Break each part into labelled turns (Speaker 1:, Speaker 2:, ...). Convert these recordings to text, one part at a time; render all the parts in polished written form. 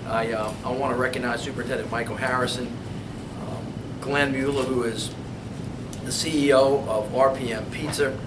Speaker 1: I want to recognize Superintendent Michael Harrison, Glenn Mueller, who is the CEO of RPM Pizza,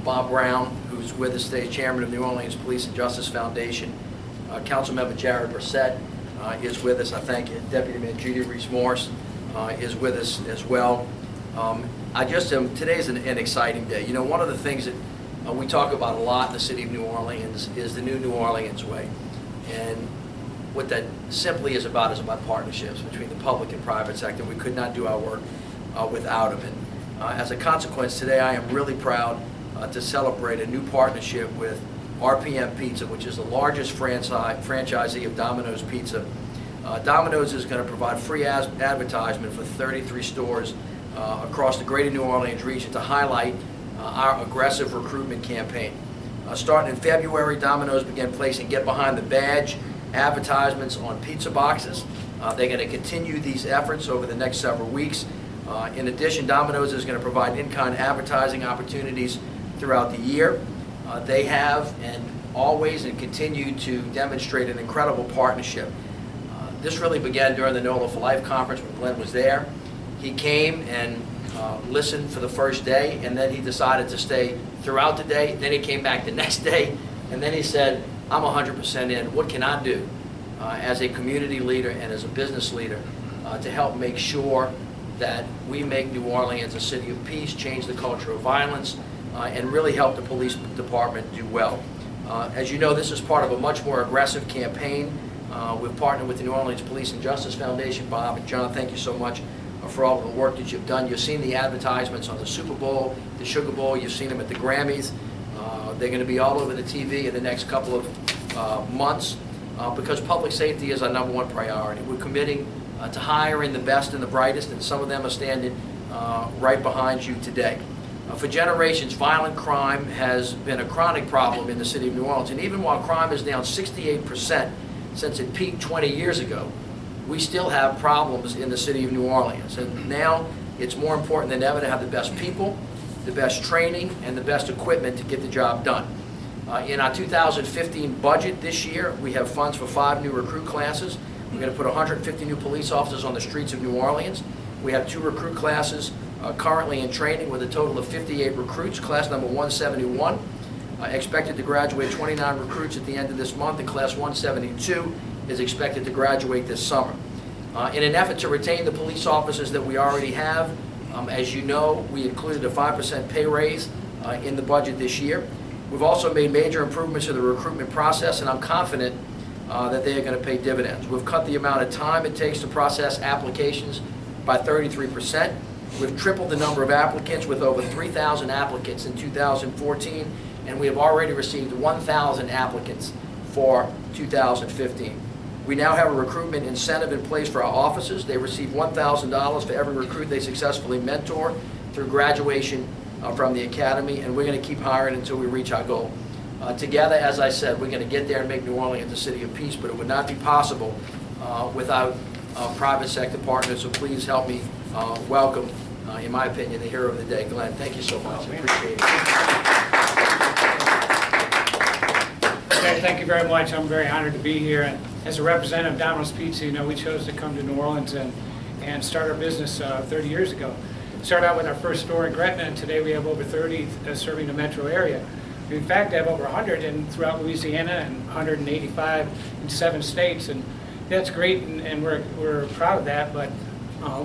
Speaker 1: Bob Brown, who's with us today, Chairman of New Orleans Police and Justice Foundation, Councilmember Jared Brissett is with us. I thank you. Deputy Mayor Judy Reese-Morse is with us as well. Today is an exciting day. You know, one of the things that we talk about a lot in the city of New Orleans is the new New Orleans way. And what that simply is about partnerships between the public and private sector. We could not do our work without them. And as a consequence, today I am really proud to celebrate a new partnership with RPM Pizza, which is the largest franchisee of Domino's Pizza. Domino's is going to provide free advertisement for 33 stores across the greater New Orleans region to highlight our aggressive recruitment campaign. Starting in February, Domino's began placing Get Behind the Badge advertisements on pizza boxes. They're going to continue these efforts over the next several weeks. In addition, Domino's is going to provide in-kind advertising opportunities throughout the year. They have and always and continue to demonstrate an incredible partnership. This really began during the NOLA for Life conference when Glenn was there. He came and listened for the first day, and then he decided to stay throughout the day. Then he came back the next day, and then he said, I'm 100% in. What can I do as a community leader and as a business leader to help make sure that we make New Orleans a city of peace, change the culture of violence, and really help the police department do well. As you know, this is part of a much more aggressive campaign. We've partnered with the New Orleans Police and Justice Foundation. Bob and John, thank you so much for all the work that you've done. You've seen the advertisements on the Super Bowl, the Sugar Bowl, you've seen them at the Grammys. They're going to be all over the TV in the next couple of months because public safety is our #1 priority. We're committing to hiring the best and the brightest, and some of them are standing right behind you today. For generations, violent crime has been a chronic problem in the city of New Orleans, and even while crime is down 68% since it peaked 20 years ago, we still have problems in the city of New Orleans. And now it's more important than ever to have the best people, the best training, and the best equipment to get the job done. In our 2015 budget this year, we have funds for 5 new recruit classes. We're going to put 150 new police officers on the streets of New Orleans. We have 2 recruit classes currently in training with a total of 58 recruits. Class number 171 expected to graduate 29 recruits at the end of this month, and class 172 is expected to graduate this summer. In an effort to retain the police officers that we already have, as you know, we included a 5% pay raise in the budget this year. We've also made major improvements to the recruitment process, and I'm confident that they are going to pay dividends. We've cut the amount of time it takes to process applications by 33%. We've tripled the number of applicants with over 3,000 applicants in 2014, and we have already received 1,000 applicants for 2015. We now have a recruitment incentive in place for our officers. They receive $1,000 for every recruit they successfully mentor through graduation from the academy, and we're going to keep hiring until we reach our goal. Together, as I said, we're going to get there and make New Orleans a city of peace, but it would not be possible without private sector partners, so please help me welcome, in my opinion, the hero of the day, Glenn. Thank you so much. I appreciate it.
Speaker 2: Okay, thank you very much. I'm very honored to be here. And as a representative of Domino's Pizza, you know, we chose to come to New Orleans and start our business 30 years ago. Started out with our first store in Gretna, and today we have over 30 serving the metro area. We in fact have over 100 throughout Louisiana and 185 in 7 states, and that's great, and we're proud of that, but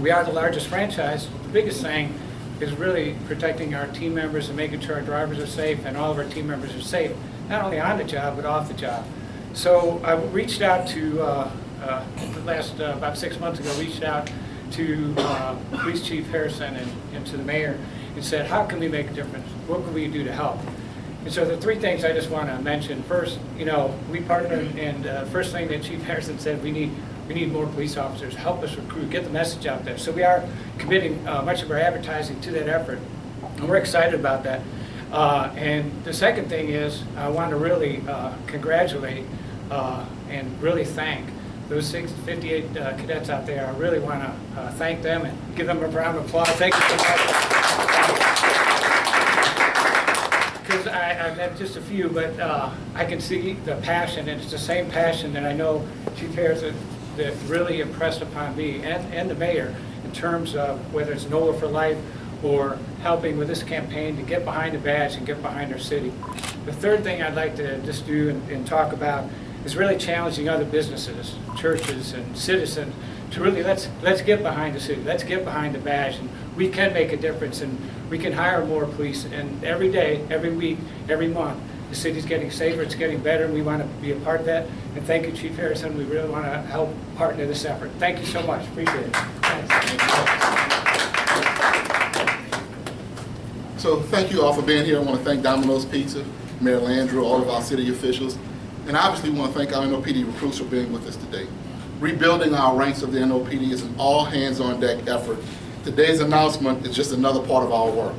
Speaker 2: we are the largest franchise. The biggest thing is really protecting our team members and making sure our drivers are safe and all of our team members are safe, not only on the job, but off the job. So I reached out to, about 6 months ago, reached out to Police Chief Harrison and to the mayor and said, how can we make a difference? What can we do to help? And so the 3 things I just want to mention. First, you know, we partnered, and first thing that Chief Harrison said, we need more police officers. Help us recruit, get the message out there. So we are committing much of our advertising to that effort, and we're excited about that. And the second thing is, I want to really congratulate and really thank those 58 cadets out there. I really want to thank them and give them a round of applause. Thank you so much. Because I met just a few, but I can see the passion, and it's the same passion that I know Chief Harrison that really impressed upon me and the mayor in terms of whether it's NOLA for Life or helping with this campaign to get behind the badge and get behind our city. The third thing I'd like to just do and talk about is really challenging other businesses, churches, and citizens to really let's get behind the city, let's get behind the badge, and we can make a difference, and we can hire more police. And every day, every week, every month, the city's getting safer, it's getting better, and we want to be a part of that. And thank you, Chief Harrison. We really want to help partner this effort. Thank you so much. Appreciate it.
Speaker 3: So thank you all for being here. I want to thank Domino's Pizza, Mayor Landrieu, all of our city officials, and obviously we want to thank our NOPD recruits for being with us today. Rebuilding our ranks of the NOPD is an all-hands-on-deck effort. Today's announcement is just another part of our work.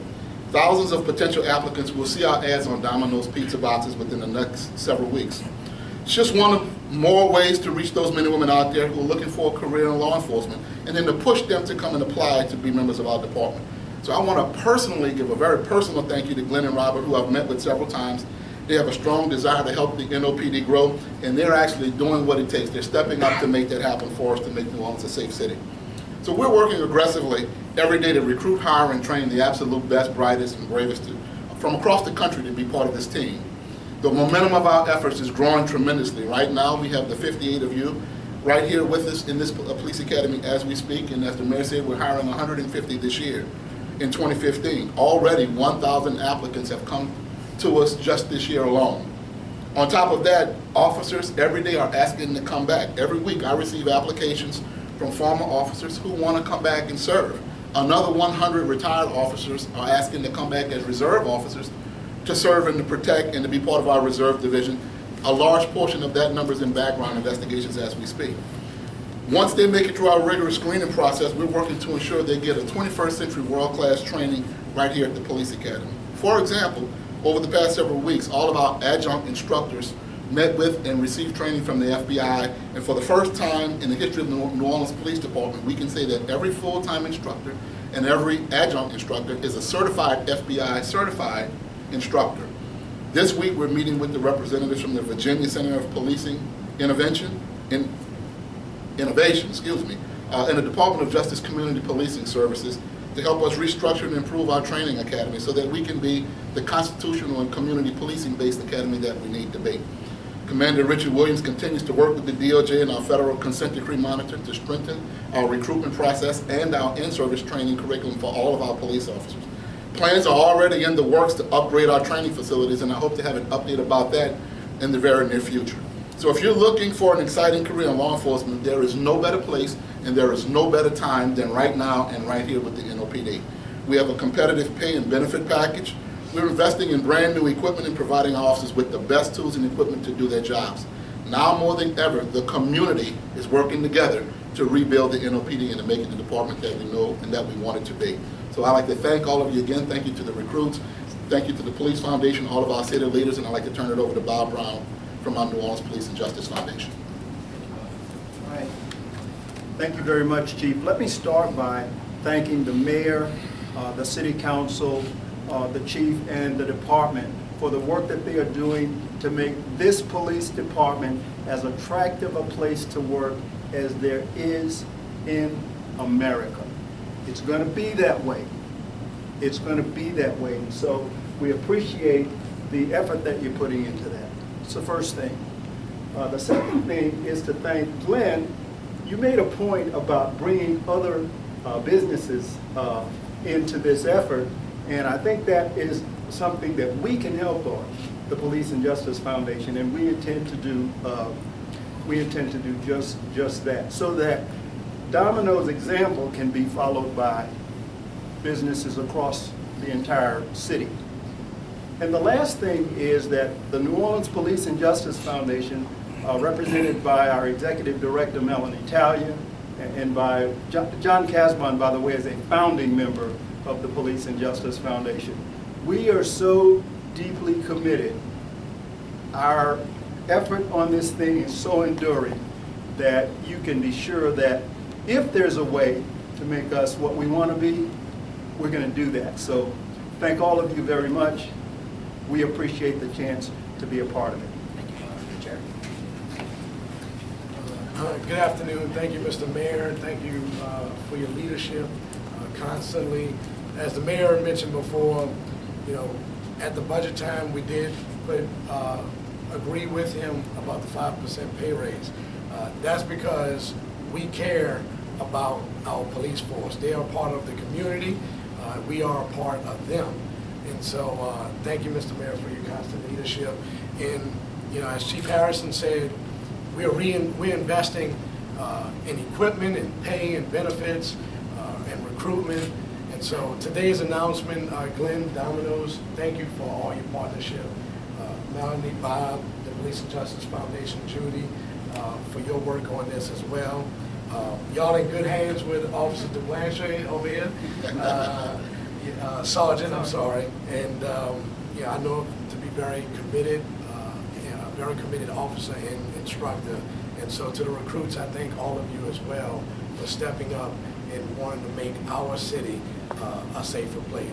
Speaker 3: Thousands of potential applicants will see our ads on Domino's pizza boxes within the next several weeks. It's just one of more ways to reach those men and women out there who are looking for a career in law enforcement, and then to push them to come and apply to be members of our department. So I want to personally give a very personal thank you to Glenn and Robert, who I've met with several times. They have a strong desire to help the NOPD grow, and they're actually doing what it takes. They're stepping up to make that happen for us, to make New Orleans a safe city. So we're working aggressively every day to recruit, hire, and train the absolute best, brightest, and bravest from across the country to be part of this team. The momentum of our efforts is growing tremendously. Right now, we have the 58 of you right here with us in this police academy as we speak, and as the mayor said, we're hiring 150 this year. In 2015, already 1,000 applicants have come to us just this year alone. On top of that, officers every day are asking to come back. Every week I receive applications from former officers who want to come back and serve. Another 100 retired officers are asking to come back as reserve officers to serve and to protect and to be part of our reserve division. A large portion of that number is in background investigations as we speak. Once they make it through our rigorous screening process, we're working to ensure they get a 21st century world-class training right here at the Police Academy. For example, over the past several weeks, all of our adjunct instructors met with and received training from the FBI, and for the first time in the history of the New Orleans Police Department, we can say that every full-time instructor and every adjunct instructor is a certified FBI certified instructor. This week we're meeting with the representatives from the Virginia Center of Policing Innovation, and the Department of Justice Community Policing Services to help us restructure and improve our training academy so that we can be the constitutional and community policing based academy that we need to be. Commander Richard Williams continues to work with the DOJ and our federal consent decree monitor to strengthen our recruitment process and our in-service training curriculum for all of our police officers. Plans are already in the works to upgrade our training facilities, and I hope to have an update about that in the very near future. So if you're looking for an exciting career in law enforcement, there is no better place and there is no better time than right now and right here with the NOPD. We have a competitive pay and benefit package. We're investing in brand new equipment and providing our officers with the best tools and equipment to do their jobs. Now more than ever, the community is working together to rebuild the NOPD and to make it the department that we know and that we want it to be. So I'd like to thank all of you again. Thank you to the recruits. Thank you to the Police Foundation, all of our city leaders, and I'd like to turn it over to Bob Brown from our New Orleans Police and Justice Foundation.
Speaker 4: All right. Thank you very much, Chief. Let me start by thanking the mayor, the city council, the chief, and the department for the work that they are doing to make this police department as attractive a place to work as there is in America. It's going to be that way. It's going to be that way. And so we appreciate the effort that you're putting into that. It's the first thing. The second thing is to thank Glenn. You made a point about bringing other businesses into this effort, and I think that is something that we can help on, the Police and Justice Foundation, and we intend to do just that, so that Domino's example can be followed by businesses across the entire city. And the last thing is that the New Orleans Police and Justice Foundation, represented by our Executive Director, Melanie Talia, and by John Casbon, by the way, is a founding member of the Police and Justice Foundation. We are so deeply committed. Our effort on this thing is so enduring that you can be sure that if there's a way to make us what we want to be, we're going to do that. So thank all of you very much. We appreciate the chance to be a part of it.
Speaker 1: Thank you, Chair.
Speaker 5: Good afternoon. Thank you, Mr. Mayor. Thank you for your leadership constantly. As the mayor mentioned before, you know, at the budget time, we did agree with him about the 5% pay raise. That's because we care about our police force. They are part of the community. We are a part of them. And so thank you, Mr. Mayor, for your constant leadership. And, you know, as Chief Harrison said, we're investing in equipment and pay and benefits and recruitment. And so today's announcement, Glenn, Domino's, thank you for all your partnership. Melanie, Bob, the Police and Justice Foundation, Judy, for your work on this as well. Y'all in good hands with Officer DeBlanche over here. Sergeant, I'm sorry. And yeah, I know to be very committed, very committed officer and instructor. And so to the recruits, I thank all of you as well for stepping up and wanting to make our city a safer place.